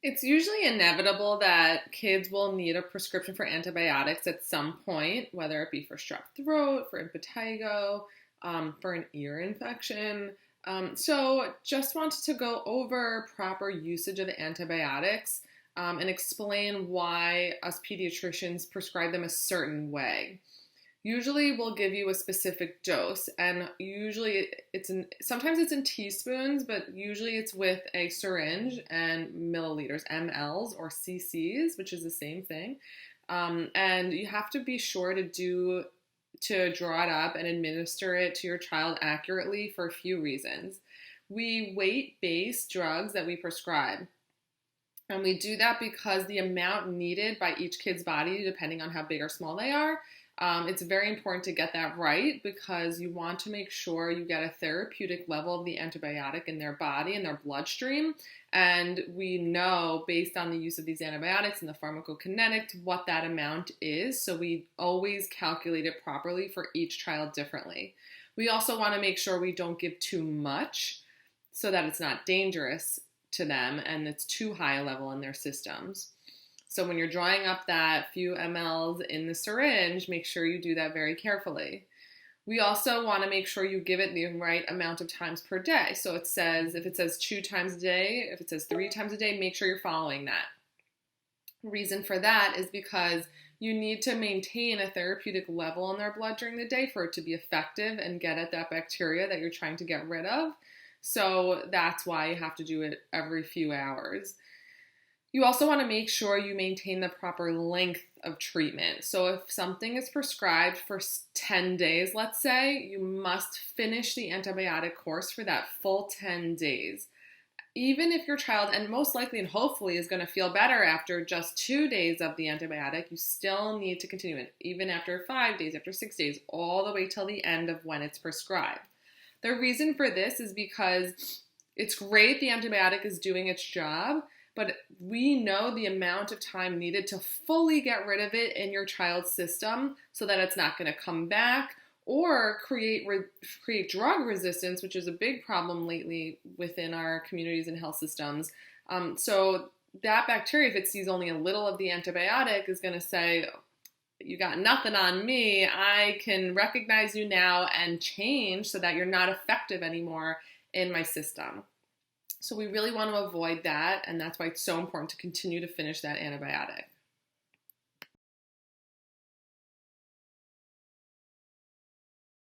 It's usually inevitable that kids will need a prescription for antibiotics at some point, whether it be for strep throat, for impetigo, for an ear infection. So just wanted to go over proper usage of the antibiotics and explain why us pediatricians prescribe them a certain way. Usually we'll give you a specific dose, and usually sometimes it's in teaspoons, but usually it's with a syringe and milliliters, mLs or cc's, which is the same thing. And you have to be sure to draw it up and administer it to your child accurately for a few reasons. We weight-based drugs that we prescribe. And we do that because the amount needed by each kid's body, depending on how big or small they are, it's very important to get that right because you want to make sure you get a therapeutic level of the antibiotic in their body and their bloodstream. And we know based on the use of these antibiotics and the pharmacokinetics what that amount is. So we always calculate it properly for each child differently. We also want to make sure we don't give too much so that it's not dangerous to them and it's too high a level in their systems. So when you're drawing up that few mLs in the syringe, make sure you do that very carefully. We also want to make sure you give it the right amount of times per day. So if it says 2 times a day, if it says 3 times a day, make sure you're following that. Reason for that is because you need to maintain a therapeutic level in their blood during the day for it to be effective and get at that bacteria that you're trying to get rid of. So that's why you have to do it every few hours. You also want to make sure you maintain the proper length of treatment. So if something is prescribed for 10 days, let's say, you must finish the antibiotic course for that full 10 days. Even if your child, and most likely and hopefully, is going to feel better after just 2 days of the antibiotic, you still need to continue it, even after 5 days, after 6 days, all the way till the end of when it's prescribed. The reason for this is because it's great the antibiotic is doing its job, but we know the amount of time needed to fully get rid of it in your child's system so that it's not going to come back or create drug resistance, which is a big problem lately within our communities and health systems. So that bacteria, if it sees only a little of the antibiotic, is going to say, you got nothing on me. I can recognize you now and change so that you're not effective anymore in my system. So we really want to avoid that, and that's why it's so important to continue to finish that antibiotic.